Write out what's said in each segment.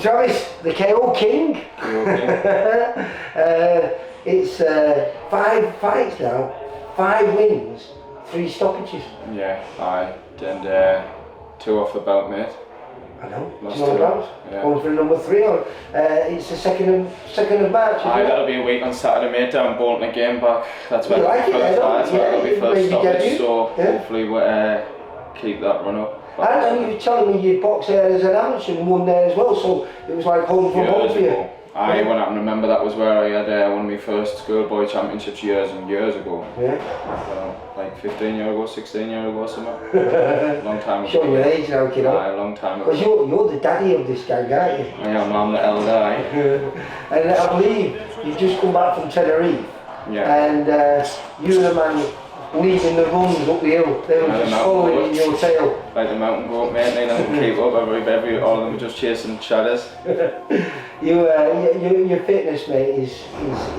Travis, the KO King. It's 5 fights now, 5 wins, 3 stoppages. Yeah, and 2 off the belt, mate. I know. Lost 2 on the belt. Yeah. Going for number 3 on. It's the 2nd of March. That'll be a week on Saturday, mate. Down Bolton again back. That's when like that'll be first stoppage. Debut. So hopefully we'll keep that run up. And you were telling me you boxed there as an amateur and won there as well, so it was like home from home for you. When I can remember, that was where I had one of my first schoolboy championships years and years ago. Yeah. Well, like 15 years ago, 16 years ago, something. Long time ago. Showing your age now, kiddo. A long time ago. Because you're the daddy of this gang, aren't you? I am, I'm the elder. And I believe you've just come back from Tenerife. Yeah. And you and the man leaving the runs up the hill. They were just following in your tail. Like the mountain goat, mate. They don't keep up. All of them are just chasing shadows. Your fitness, mate, is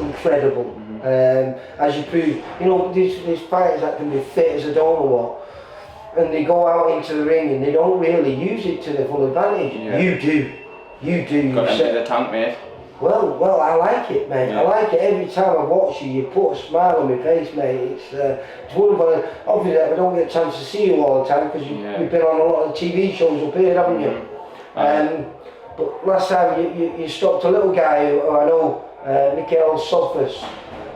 incredible. Mm-hmm. As you prove, you know, these fighters that can be fit as I don't know what, and they go out into the ring and they don't really use it to their full advantage. Yeah. You do. Got to empty the tank, mate. Well, I like it, mate. Yeah. I like it every time I watch you. You put a smile on my face, mate. It's wonderful. Obviously, I don't get a chance to see you all the time because you've been on a lot of TV shows up here, haven't you? But last time you stopped a little guy who I know, Mikhail Sofas,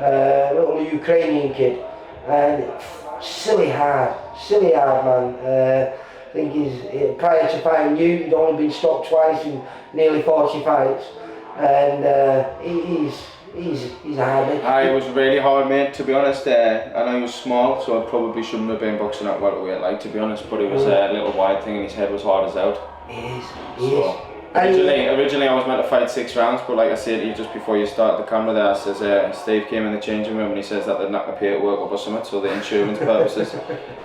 little Ukrainian kid, and silly hard man. I think prior to fighting you, he'd only been stopped twice in nearly 40 fights, and he's a hard man. It was really hard, mate, to be honest. I know he was small, so I probably shouldn't have been boxing at welterweight, like, to be honest, but it was a little wide thing and his head was hard as out. He is. Originally I was meant to fight 6 rounds, but like I said to you just before you started the camera there, says Steve came in the changing room and he says that they'd knock the paperwork up or something, so the insurance purposes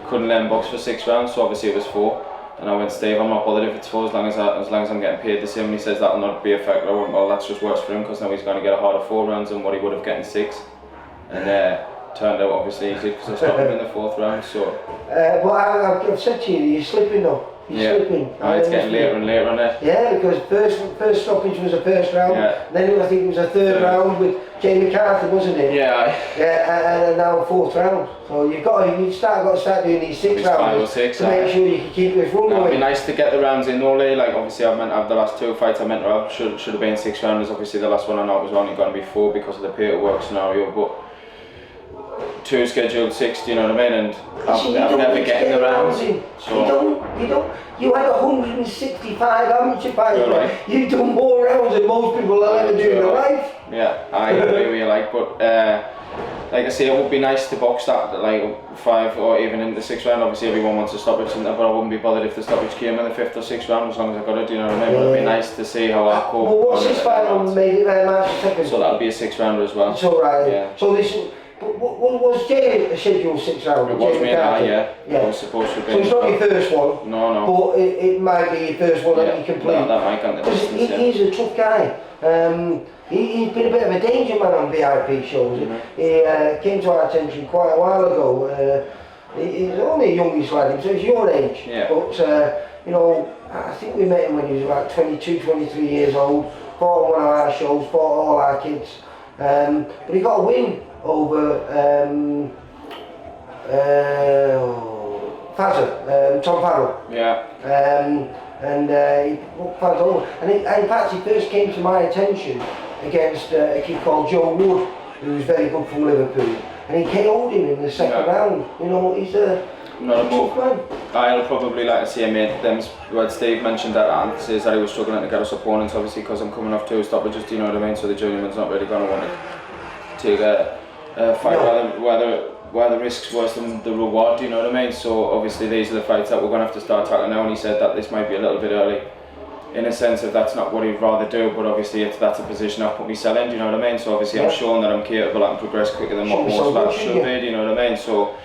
couldn't let him box for 6 rounds, so obviously it was 4. And I went, Steve, I'm not bothered if it's 4 as long as I'm getting paid the same. And he says that'll not be a factor. I went, well, that's just worse for him because now he's going to get a harder 4 rounds than what he would have gotten 6. And turned out obviously he did because I stopped him in the 4th round. So. Well, I've said to you, you're slipping though. You're slipping. It's getting later and later on it. Yeah, because first stoppage was the 1st round. Yeah. Then I think it was a 3rd round with Jamie McCarthy, wasn't it? Yeah. Yeah, and now 4th round. So you've got to start doing these 6 rounds 5 or 6, to make sure you can keep this run going. It'd be nice to get the rounds in early. Like obviously I meant to have the last 2 fights I meant to have should have been 6 rounders. Obviously the last one I know was only going to be 4 because of the paperwork scenario, but 2 scheduled 6, do you know what I mean? And I'm never getting the rounds. So you had 165 amateur fights. Right. You've done more rounds than most people will ever do in their life. Yeah, I agree with you, like, but like I say, it would be nice to box that like 5 or even in the 6th round. Obviously everyone wants a stoppage, but I wouldn't be bothered if the stoppage came in the 5th or 6th round as long as I got it, do you know what I mean? But it'd be nice to see how that goes. Well, what's this fight on March 2nd? So that'll be a 6 rounder as well. It's alright. Yeah. So this was Jay a scheduled 6 round? It was me and I, yeah. It was supposed to be. So it's not your first one? No. But it might be your first one that you complete. That might go on the distance, He's a tough guy. He's been a bit of a danger man on VIP shows. He came to our attention quite a while ago. He's only a youngish lad, so he's your age. Yeah. But you know, I think we met him when he was about 22, 23 years old. Fought on one of our shows, fought all our kids. But he got a win over Tom Farrell. Yeah. He put Farrell over. And in fact, he first came to my attention against a kid called Joe Wood, who was very good from Liverpool. And he KO'd him in the 2nd round. You know, he's a tough man. I'll probably like to see him made them. Well, Steve mentioned that and says that he was struggling to get us opponents, obviously because I'm coming off 2 stoppages, do you know what I mean? So the journeyman's not really going to want to take a fight where the risk's worse than the reward, do you know what I mean? So obviously these are the fights that we're going to have to start tackling now, and he said that this might be a little bit early in a sense if that's not what he'd rather do, but obviously that's a position I've put myself in, do you know what I mean? So obviously I'm showing that I'm capable, I can progress quicker than what most lads should be, do you know what I mean? So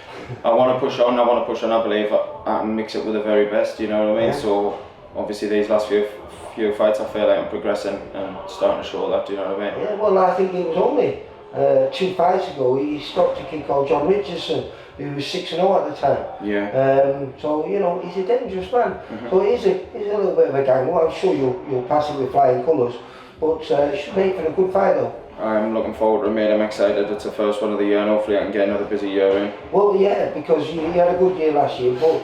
I want to push on, I believe I can mix it with the very best, do you know what I mean? So obviously these last few fights I feel like I'm progressing and starting to show that, do you know what I mean? Yeah, well I think it was only 2 fights ago he stopped a kid called John Richardson, who was 6-0 at the time. Yeah. So you know, he's a dangerous man. So it is a little bit of a gamble. I'm sure you'll pass it with flying colours, but it should make for a good fight though. I'm looking forward to it, mate. I'm excited. It's the first one of the year, and hopefully I can get another busy year in. Well, yeah, because you had a good year last year, but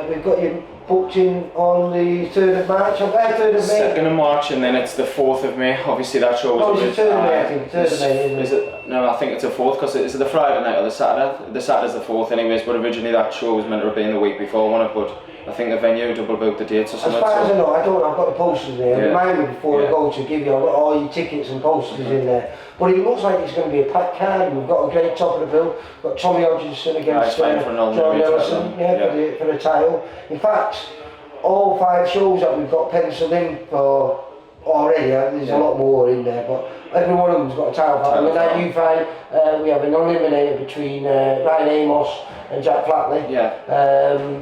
we've got you booked in on the 3rd of March, 3rd of May. 2nd of March, and then it's the 4th of May. Obviously that show was it's the 3rd of May, I think. 3rd of May, isn't it? No, I think it's the 4th, because it's the Friday night or the Saturday. The Saturday's the 4th anyways, but originally that show was meant to have been the week before, wasn't it? But I think the venue double booked the dates or something. As far as I know, I've got the posters there. Yeah. Remind me before I go to give you, I've got all your tickets and posters in there. But it looks like it's going to be a packed card. We've got a great top of the bill. We've got Tommy Hodgson against John Nelson for the title. In fact, all 5 shows that we've got penciled in for already, there's a lot more in there, but every one of them's got a title fight. And then you find we have an eliminator between Ryan Amos and Jack Flatley. Yeah.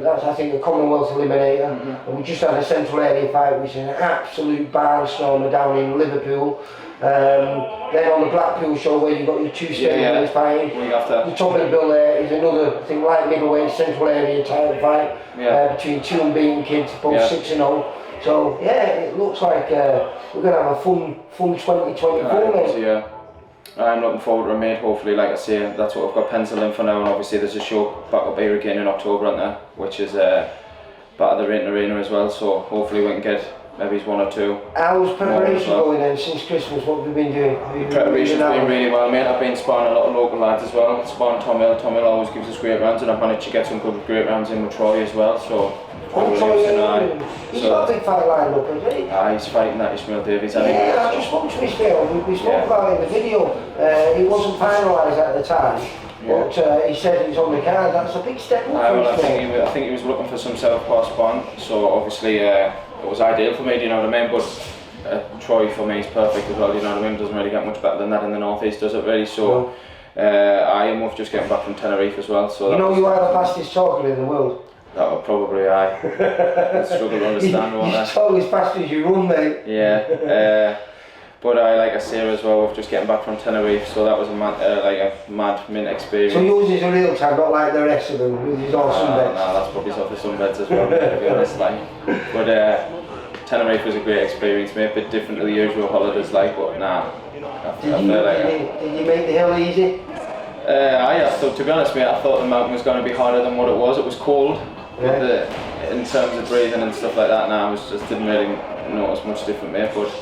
That's, I think, the Commonwealth eliminator. And we just had a central area fight, which is an absolute barnstormer down in Liverpool. Then on the Blackpool show, where you've got your 2 stadiums fighting, the top of the bill there is another thing, light middleweight central area title fight between 2 unbeaten kids, both 6-0. So yeah, it looks like we're going to have a fun 2024, mate. Yeah. I'm looking forward to it, mate. Hopefully, like I say, that's what I've got penciled in for now. And obviously, there's a show back up here again in October, isn't there? Which is back at the Rain Arena as well. So hopefully, we can get maybe 1 or 2. How's preparation going then since Christmas? What have you been doing? Preparation's been really well, mate. I've been sparring a lot of local lads as well. Sparring Tom Hill. Tom Hill always gives us great rounds, and I've managed to get some good great rounds in with Troy as well. So. He's got a big fight lined up, hasn't he? He's fighting that Ishmael Davies. Yeah, I just spoke to Ishmael. We spoke about it in the video. It wasn't finalised at the time, but he said he's on the card. That's a big step up for Ishmael. I think he was looking for some self-pass bond, so obviously it was ideal for me, do you know what I mean? But Troy for me is perfect as well, do you know what I mean? Doesn't really get much better than that in the North East, does it really? So I am off just getting back from Tenerife as well. So you know you are the fastest talker in the world. That would probably I'd struggle to understand all that. You talk as fast as you run, mate. Yeah. But like I say as well, we're just getting back from Tenerife, so that was a mad mint experience. So yours is a real time, not like the rest of them, which is all sunbeds. No, that's probably off the sunbeds as well, to be honest. But Tenerife was a great experience, mate. A bit different to the usual holidays, but nah. Did you make the hill easy? I thought, to be honest, mate, I thought the mountain was going to be harder than what it was. It was cold, but in terms of breathing and stuff like that, I didn't really notice much different, mate. But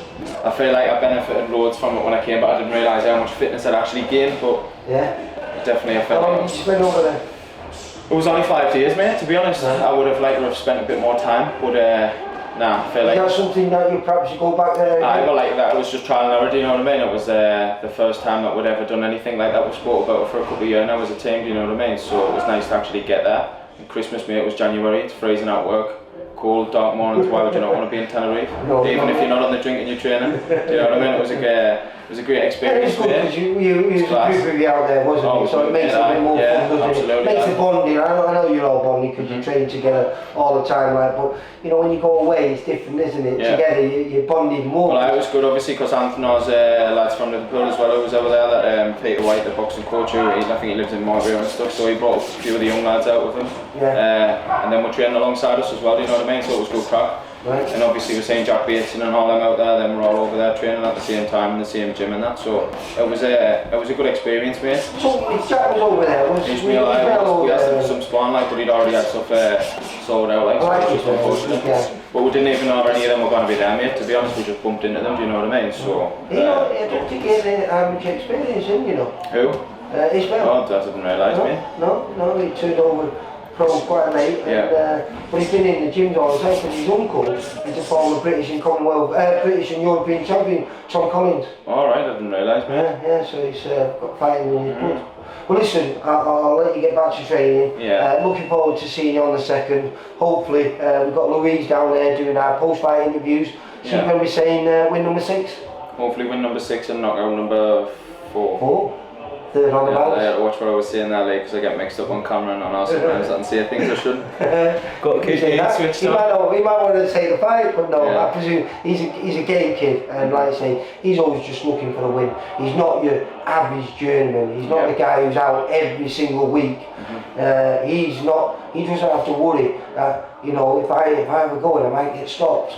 I feel like I benefited loads from it when I came back. I didn't realise how much fitness I'd actually gained, but definitely I felt. How long did you spend over there? It was only 5 days, mate. To be honest, I would have liked to have spent a bit more time, but I feel like. Is that something that you perhaps go back there again? I like that. It was just trial and error. Do you know what I mean? It was the first time that we'd ever done anything like that. We spoke about it for a couple of years now as a team. Do you know what I mean? So it was nice to actually get there. And Christmas, mate, it was January. It's freezing at work. Cold, dark mornings. Why would you not want to be in Tenerife? Even if you're not on the drink and you're training. Do you know what I mean? It was a great experience. It's good because you was a group of you out there, wasn't it? So it makes it a bit more fun, doesn't it? It makes the bonding. I know you're all bonding because you train together all the time, but you know when you go away, it's different, isn't it? Together, you're bonding more. Well, it was good, obviously, because Anthony's lads from Liverpool as well. Who was over there. That Peter White, the boxing coach, I think he lives in Marbury and stuff. So he brought a few of the young lads out with him. And then we're training alongside us as well. Do you know what I mean? So it was good crack. Right. And obviously we're seeing Jack Bateson and all them out there, then we're all over there training at the same time in the same gym and that, so it was a good experience, mate. So if Jack was over there, was we asked him for some sparring, but he'd already had stuff sorted out, so it was just unfortunate. But we didn't even know any of them were going to be there, mate, to be honest. We just bumped into them, do you know what I mean? So I don't think he had any experience in, you know. Who? Ishmael. Oh, I didn't realise, mate. No, he turned over quite late, but he's been in the gyms all the time because his uncle is a former British and Commonwealth, British and European champion, Tom Collins. Alright, I didn't realise, mate. Yeah, so he's got fighting in his blood. Well listen, I'll let you get back to training. Looking forward to seeing you on the 2nd. Hopefully, we've got Louise down there doing our post-fight interviews. She's going to be saying win number 6. Hopefully win number 6 and knockout number 4. third on the I have balance. to watch what I was saying there, because I get mixed up on camera and on our sometimes and say things I shouldn't. Got to keep He it switched might, on. he might want to say the fight, but no, Yeah. I presume he's a game kid, and like I say, he's always just looking for the win. He's not your average journeyman. He's not the guy who's out every single week. He's not. He doesn't have to worry that, you know, if I have a go and I might get stopped,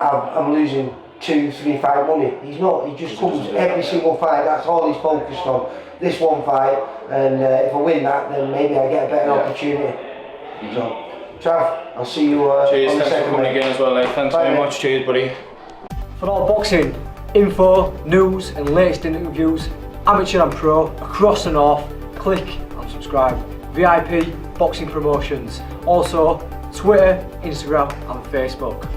I'm losing 2, 3 fight money. He's not. He just comes every single fight. That's all he's focused on. This one fight, and if I win that, then maybe I get a better opportunity. So, Trav, I'll see you Cheers, on the thanks for second coming mate. again as well, thanks Bye, very mate. much, cheers buddy. For all boxing info, news and latest interviews, amateur and pro, across the north, click and subscribe. VIP Boxing Promotions. Also Twitter, Instagram and Facebook.